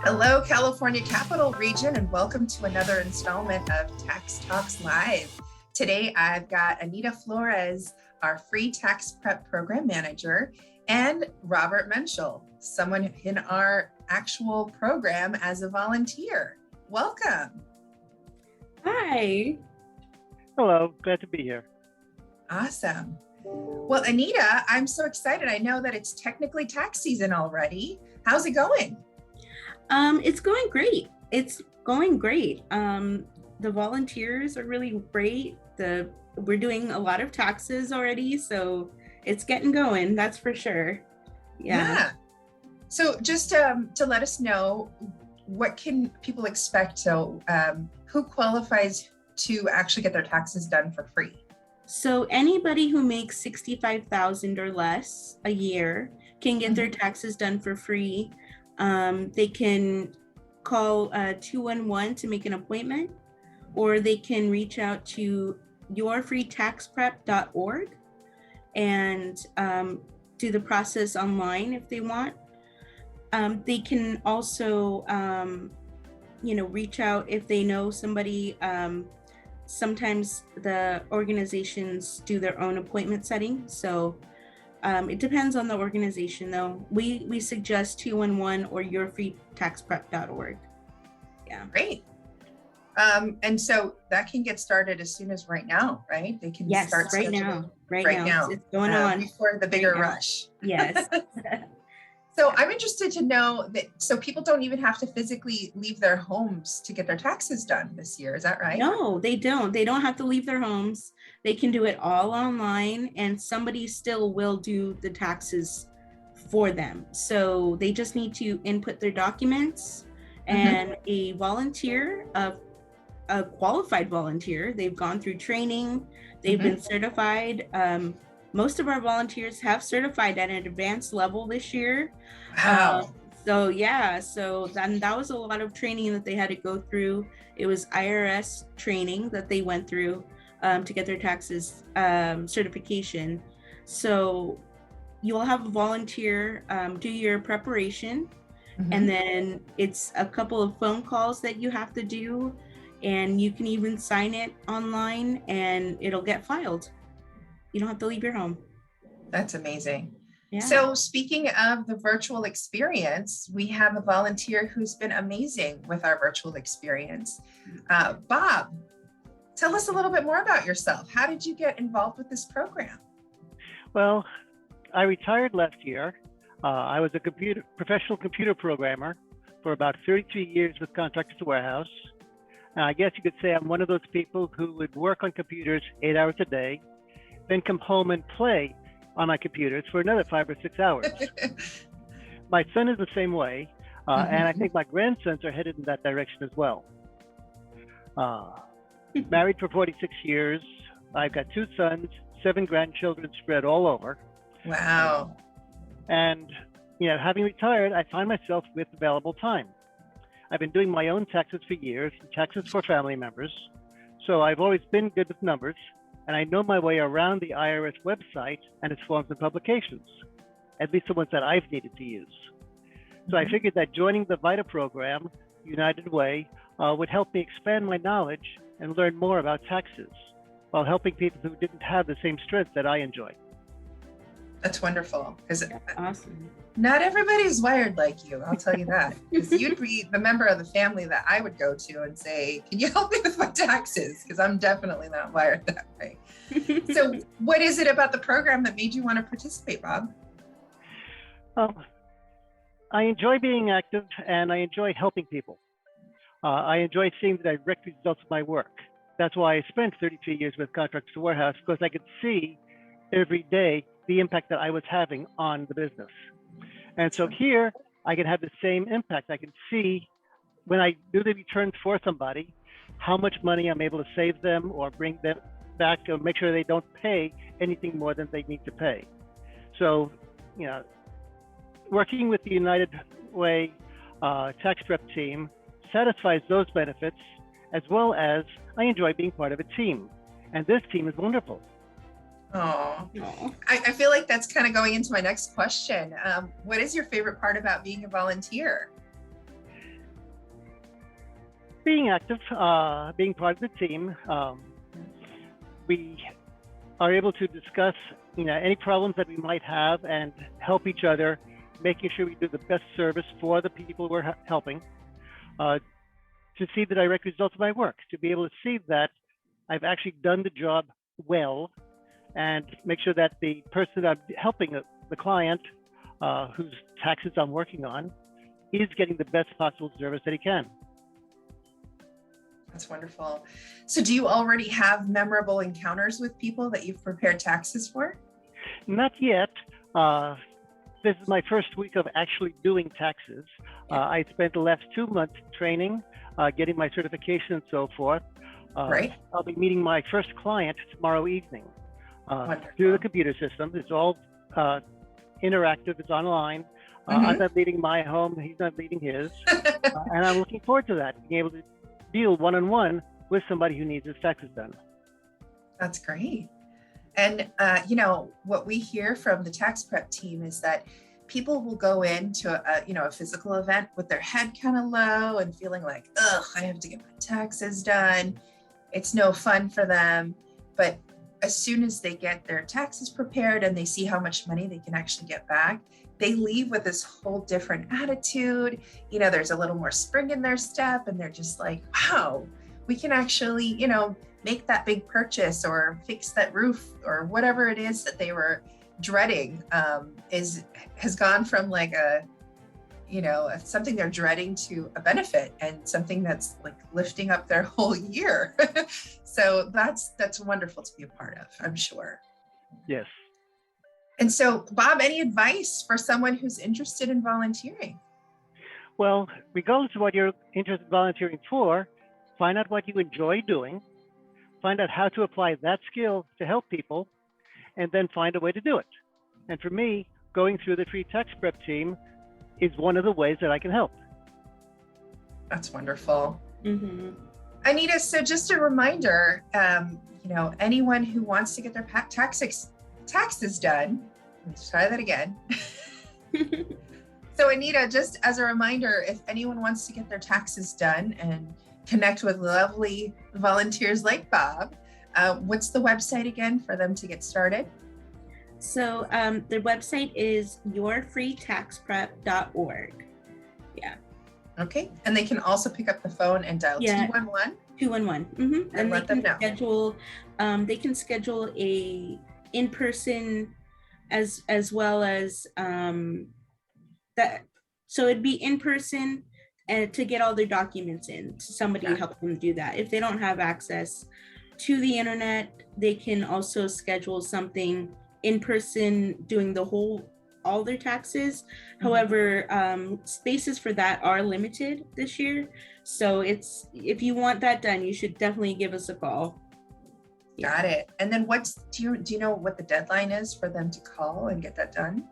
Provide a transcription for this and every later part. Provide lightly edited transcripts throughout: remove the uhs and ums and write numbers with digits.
Hello, California Capital Region, and welcome to another installment of Tax Talks Live. Today, I've got Anita Flores, our free tax prep program manager, and Robert Menschel, someone in our actual program as a volunteer. Welcome. Hi. Hello, glad to be here. Awesome. Well, Anita, I'm so excited. I know that it's technically tax season already. How's it going? It's going great. The volunteers are really great. We're doing a lot of taxes already, so it's getting going, that's for sure. Yeah. So just to let us know, what can people expect? So who qualifies to actually get their taxes done for free? So anybody who makes $65,000 or less a year can get their taxes done for free. They can call 211 to make an appointment, or they can reach out to yourfreetaxprep.org and do the process online if they want. They can also, reach out if they know somebody. Sometimes the organizations do their own appointment setting. So it depends on the organization though. We suggest 211 or yourfreetaxprep.org. Yeah. Great. And so that can get started as soon as right now, right? They can start right now. It's going on before the bigger rush. Yes. So I'm interested to know that, so people don't even have to physically leave their homes to get their taxes done this year. Is that right? No, they don't. They don't have to leave their homes. They can do it all online, and somebody still will do the taxes for them. So they just need to input their documents, and a volunteer, a qualified volunteer, they've gone through training, they've been certified. Most of our volunteers have certified at an advanced level this year. Wow. So then that was a lot of training that they had to go through. It was IRS training that they went through to get their taxes certification. So you'll have a volunteer do your preparation, and then it's a couple of phone calls that you have to do, and you can even sign it online and it'll get filed. You don't have to leave your home. That's amazing. Yeah. So speaking of the virtual experience, we have a volunteer who's been amazing with our virtual experience. Bob, tell us a little bit more about yourself. How did you get involved with this program? Well, I retired last year. I was a professional computer programmer for about 33 years with Contractors Warehouse. I guess you could say I'm one of those people who would work on computers 8 hours a day, then come home and play on my computers for another 5 or 6 hours. My son is the same way, and I think my grandsons are headed in that direction as well. Married for 46 years. I've got 2 sons, 7 grandchildren spread all over. Wow. And, having retired, I find myself with available time. I've been doing my own taxes for years, taxes for family members. So I've always been good with numbers, and I know my way around the IRS website and its forms and publications, at least the ones that I've needed to use. So I figured that joining the VITA program, United Way, would help me expand my knowledge and learn more about taxes while helping people who didn't have the same strength that I enjoy. That's wonderful. Because awesome. Not everybody's wired like you, I'll tell you that. Because you'd be the member of the family that I would go to and say, can you help me with my taxes? Because I'm definitely not wired that way. So what is it about the program that made you want to participate, Bob? I enjoy being active, and I enjoy helping people. I enjoy seeing the direct results of my work. That's why I spent 33 years with Contractors Warehouse, because I could see every day the impact that I was having on the business. And so here, I can have the same impact. I can see when I do the returns for somebody, how much money I'm able to save them or bring them back to make sure they don't pay anything more than they need to pay. So, working with the United Way tax prep team satisfies those benefits, as well as I enjoy being part of a team. And this team is wonderful. Oh, I feel like that's kind of going into my next question. What is your favorite part about being a volunteer? Being active, being part of the team, we are able to discuss, any problems that we might have and help each other, making sure we do the best service for the people we're helping. To see the direct results of my work, to be able to see that I've actually done the job well, and make sure that the person that I'm helping, the client, whose taxes I'm working on, is getting the best possible service that he can. That's wonderful. So do you already have memorable encounters with people that you've prepared taxes for? Not yet. This is my first week of actually doing taxes. I spent the last 2 months training, getting my certification and so forth. Right. I'll be meeting my first client tomorrow evening Wonderful. through the computer system. It's all interactive. It's online. Mhm. I'm not leaving my home. He's not leaving his. And I'm looking forward to that, being able to deal one-on-one with somebody who needs his taxes done. That's great. And, what we hear from the tax prep team is that people will go into a physical event with their head kind of low and feeling like, ugh, I have to get my taxes done. It's no fun for them. But as soon as they get their taxes prepared and they see how much money they can actually get back, they leave with this whole different attitude. There's a little more spring in their step, and they're just like, wow, we can actually, make that big purchase or fix that roof or whatever it is that they were dreading, has gone from like something they're dreading to a benefit, and something that's like lifting up their whole year. So that's wonderful to be a part of, I'm sure. Yes. And so, Bob, any advice for someone who's interested in volunteering? Well, regardless of what you're interested in volunteering for, find out what you enjoy doing, find out how to apply that skill to help people, and then find a way to do it. And for me, going through the free tax prep team is one of the ways that I can help. That's wonderful. Mm-hmm. Anita, so just a reminder, anyone who wants to get their taxes done, let's try that again. So Anita, just as a reminder, if anyone wants to get their taxes done and connect with lovely volunteers like Bob, what's the website again for them to get started? So the website is yourfreetaxprep.org. Yeah. Okay. And they can also pick up the phone and dial 211? 211. Mm-hmm. And let them know. They can schedule a in-person as well as that. So it'd be in person and to get all their documents in, somebody to help them do that. If they don't have access to the internet, they can also schedule something in person doing all their taxes. Mm-hmm. However, spaces for that are limited this year. So if you want that done, you should definitely give us a call. Got it. And then do you know what the deadline is for them to call and get that done?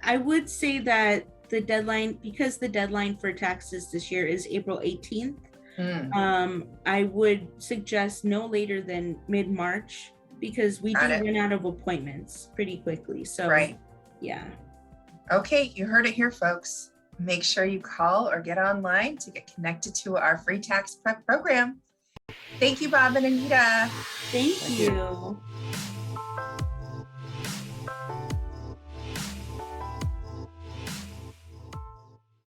I would say that the deadline for taxes this year is April 18th. I would suggest no later than mid-March, because we do run out of appointments pretty quickly. So, right. Yeah. Okay, you heard it here, folks. Make sure you call or get online to get connected to our free tax prep program. Thank you, Bob and Anita. Thank you.